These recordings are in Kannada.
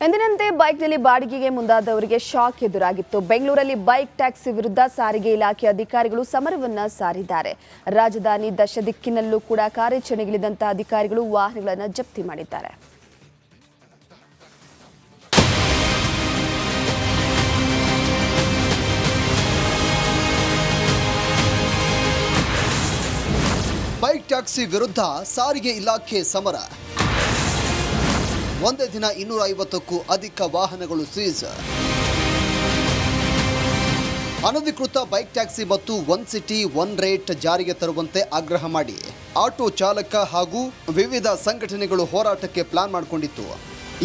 ಎಂದಿನಂತೆ ಬೈಕ್ನಲ್ಲಿ ಬಾಡಿಗೆಗೆ ಮುಂದಾದವರಿಗೆ ಶಾಕ್ ಎದುರಾಗಿತ್ತು. ಬೆಂಗಳೂರಲ್ಲಿ ಬೈಕ್ ಟ್ಯಾಕ್ಸಿ ವಿರುದ್ಧ ಸಾರಿಗೆ ಇಲಾಖೆ ಅಧಿಕಾರಿಗಳು ಸಮರವನ್ನ ಸಾರಿದ್ದಾರೆ. ರಾಜಧಾನಿ ದಶ ದಿಕ್ಕಿನಲ್ಲೂ ಕೂಡ ಕಾರ್ಯಾಚರಣೆಗಿಳಿದಂತಹ ಅಧಿಕಾರಿಗಳು ವಾಹನಗಳನ್ನು ಜಪ್ತಿ ಮಾಡಿದ್ದಾರೆ. ಬೈಕ್ ಟ್ಯಾಕ್ಸಿ ವಿರುದ್ಧ ಸಾರಿಗೆ ಇಲಾಖೆ ಸಮರ. ಒಂದೇ ದಿನ 250ಕ್ಕೂ ಅಧಿಕ ವಾಹನಗಳು ಸೀಸ್. ಅನಧಿಕೃತ ಬೈಕ್ ಟ್ಯಾಕ್ಸಿ ಮತ್ತು ಒನ್ ಸಿಟಿ ಒನ್ ರೇಟ್ ಜಾರಿಗೆ ತರುವಂತೆ ಆಗ್ರಹ ಮಾಡಿ ಆಟೋ ಚಾಲಕ ಹಾಗೂ ವಿವಿಧ ಸಂಘಟನೆಗಳು ಹೋರಾಟಕ್ಕೆ ಪ್ಲಾನ್ ಮಾಡಿಕೊಂಡಿತ್ತು.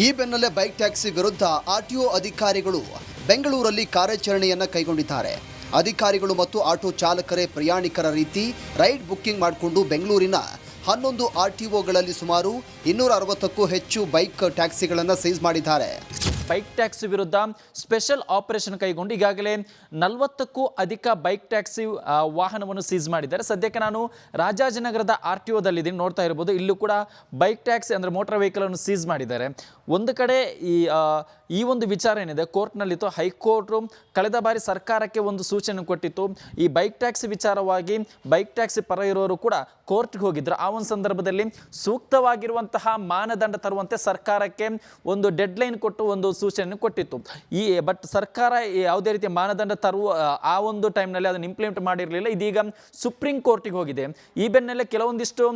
ಈ ಬೆನ್ನಲ್ಲೇ ಬೈಕ್ ಟ್ಯಾಕ್ಸಿ ವಿರುದ್ಧ ಆರ್ಟಿಒ ಅಧಿಕಾರಿಗಳು ಬೆಂಗಳೂರಲ್ಲಿ ಕಾರ್ಯಾಚರಣೆಯನ್ನ ಕೈಗೊಂಡಿದ್ದಾರೆ. ಅಧಿಕಾರಿಗಳು ಮತ್ತು ಆಟೋ ಚಾಲಕರೇ ಪ್ರಯಾಣಿಕರ ರೀತಿ ರೈಡ್ ಬುಕ್ಕಿಂಗ್ ಮಾಡಿಕೊಂಡು ಬೆಂಗಳೂರಿನ 11 ಆರ್ಟಿಒಗಳಲ್ಲಿ ಸುಮಾರು 260ಕ್ಕೂ ಹೆಚ್ಚು ಬೈಕ್ ಟ್ಯಾಕ್ಸಿಗಳನ್ನು ಸೀಸ್ ಮಾಡಿದ್ದಾರೆ. ಬೈಕ್ ಟ್ಯಾಕ್ಸಿ ವಿರುದ್ಧ ಸ್ಪೆಷಲ್ ಆಪರೇಷನ್ ಕೈಗೊಂಡು ಈಗಾಗಲೇ 40ಕ್ಕೂ ಅಧಿಕ ಬೈಕ್ ಟ್ಯಾಕ್ಸಿ ವಾಹನವನ್ನು ಸೀಸ್ ಮಾಡಿದ್ದಾರೆ. ಸದ್ಯಕ್ಕೆ ನಾನು ರಾಜಾಜಿನಗರದ ಆರ್ಟಿಒದಲ್ಲಿದ್ದೀನಿ, ನೋಡ್ತಾ ಇರ್ಬೋದು. ಇಲ್ಲೂ ಕೂಡ ಬೈಕ್ ಟ್ಯಾಕ್ಸಿ ಅಂದರೆ ಮೋಟಾರ್ ವೆಹಿಕಲ್ ಅನ್ನು ಸೀಸ್ ಮಾಡಿದ್ದಾರೆ. ಒಂದು ಕಡೆ ಈ ಒಂದು ವಿಚಾರ ಏನಿದೆ ಕೋರ್ಟ್ನಲ್ಲಿತ್ತು. ಹೈಕೋರ್ಟ್ ಕಳೆದ ಬಾರಿ ಸರ್ಕಾರಕ್ಕೆ ಒಂದು ಸೂಚನೆ ಕೊಟ್ಟಿತ್ತು. ಈ ಬೈಕ್ ಟ್ಯಾಕ್ಸಿ ವಿಚಾರವಾಗಿ ಬೈಕ್ ಟ್ಯಾಕ್ಸಿ ಪರ ಇರೋರು ಕೂಡ ಕೋರ್ಟ್ಗೆ ಹೋಗಿದ್ರು. ಆ ಒಂದು ಸಂದರ್ಭದಲ್ಲಿ ಸೂಕ್ತವಾಗಿರುವಂತಹ ಮಾನದಂಡ ತರುವಂತೆ ಸರ್ಕಾರಕ್ಕೆ ಒಂದು ಡೆಡ್ಲೈನ್ ಕೊಟ್ಟು ಒಂದು ಸೂಚನೆ ಕೊಟ್ಟಿತ್ತು. ಬಟ್ ಸರ್ಕಾರ ಯಾವುದೇ ರೀತಿಯ ಮಾನದಂಡ ತರುವ ಆ ಒಂದು ಟೈಮ್ನಲ್ಲಿ ಅದನ್ನು ಇಂಪ್ಲಿಮೆಂಟ್ ಮಾಡಿರಲಿಲ್ಲ. ಇದೀಗ ಸುಪ್ರೀಂ ಕೋರ್ಟಿಗೆ ಹೋಗಿದೆ. ಈ ಬೆನ್ನಲ್ಲೇ ಕೆಲವೊಂದಿಷ್ಟು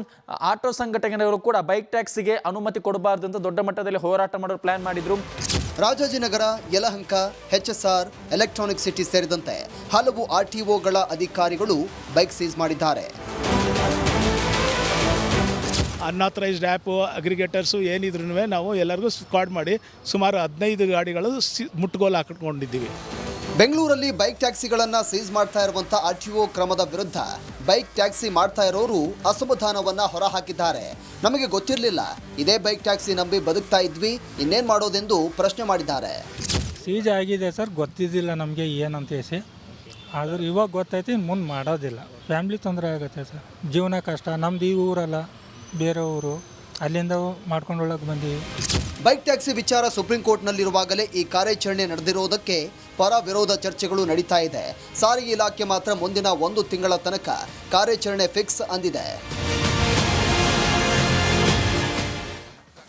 ಆಟೋ ಸಂಘಟನೆಗಳು ಕೂಡ ಬೈಕ್ ಟ್ಯಾಕ್ಸಿಗೆ ಅನುಮತಿ ಕೊಡಬಾರ್ದು ಅಂತ ದೊಡ್ಡ ಮಟ್ಟದಲ್ಲಿ ಹೋರಾಟ ಮಾಡಲು ಪ್ಲಾನ್ ಮಾಡಿದ್ರು. Rajajinagar, Yelahanka, HSR, electronic city ಸೇರಿದಂತೆ ಹಲವು ಆರ್ಟಿಒಗಳ ಅಧಿಕಾರಿಗಳು ಬೈಕ್ ಸೀಸ್ ಮಾಡಿದ್ದಾರೆ. ಅನ್ಆಥರೈಸ್ಡ್ ಆ್ಯಪು ಅಗ್ರಿಗೇಟರ್ಸು ಏನಿದ್ರು ನಾವು ಎಲ್ಲರಿಗೂ ಸ್ಕ್ವಾಡ್ ಮಾಡಿ ಸುಮಾರು 15 ಗಾಡಿಗಳು ಮುಟ್ಟುಗೋಲು ಹಾಕಿಕೊಂಡಿದ್ದೀವಿ. ಬೆಂಗಳೂರಲ್ಲಿ ಬೈಕ್ ಟ್ಯಾಕ್ಸಿಗಳನ್ನು ಸೀಸ್ ಮಾಡ್ತಾ ಇರುವಂಥ ಆರ್ಟಿಒ ಕ್ರಮದ ವಿರುದ್ಧ ಬೈಕ್ ಟ್ಯಾಕ್ಸಿ ಮಾಡ್ತಾ ಇರೋರು ಅಸಮಾಧಾನವನ್ನು ಹೊರಹಾಕಿದ್ದಾರೆ. ನಮಗೆ ಗೊತ್ತಿರಲಿಲ್ಲ, ಇದೇ ಬೈಕ್ ಟ್ಯಾಕ್ಸಿ ನಂಬಿ ಬದುಕ್ತಾ ಇದ್ವಿ, ಇನ್ನೇನು ಮಾಡೋದೆಂದು ಪ್ರಶ್ನೆ ಮಾಡಿದ್ದಾರೆ. ಸೀಜ್ ಆಗಿದೆ ಸರ್, ಗೊತ್ತಿದ್ದಿಲ್ಲ ನಮಗೆ ಏನಂತ ಹೇಳಿ. ಆದರೂ ಇವಾಗ ಗೊತ್ತೈತಿ, ಮುಂದೆ ಮಾಡೋದಿಲ್ಲ. ಫ್ಯಾಮ್ಲಿ ತೊಂದರೆ ಆಗುತ್ತೆ ಸರ್, ಜೀವನ ಕಷ್ಟ. ನಮ್ದು ಈ ಊರಲ್ಲ, ಬೇರೆ ಊರು, ಅಲ್ಲಿಂದ ಮಾಡ್ಕೊಂಡೊಳಗೆ ಬಂದೀವಿ. ಬೈಕ್ ಟ್ಯಾಕ್ಸಿ ವಿಚಾರ ಸುಪ್ರೀಂ ಕೋರ್ಟ್ನಲ್ಲಿರುವಾಗಲೇ ಈ ಕಾರ್ಯಾಚರಣೆ ನಡೆದಿರೋದಕ್ಕೆ ಪರ ವಿರೋಧ ಚರ್ಚೆಗಳು ನಡೀತಾ ಇದೆ. ಸಾರಿಗೆ ಇಲಾಖೆ ಮಾತ್ರ ಮುಂದಿನ 1 ತಿಂಗಳ ತನಕ ಕಾರ್ಯಾಚರಣೆ ಫಿಕ್ಸ್ ಅಂದಿದೆ.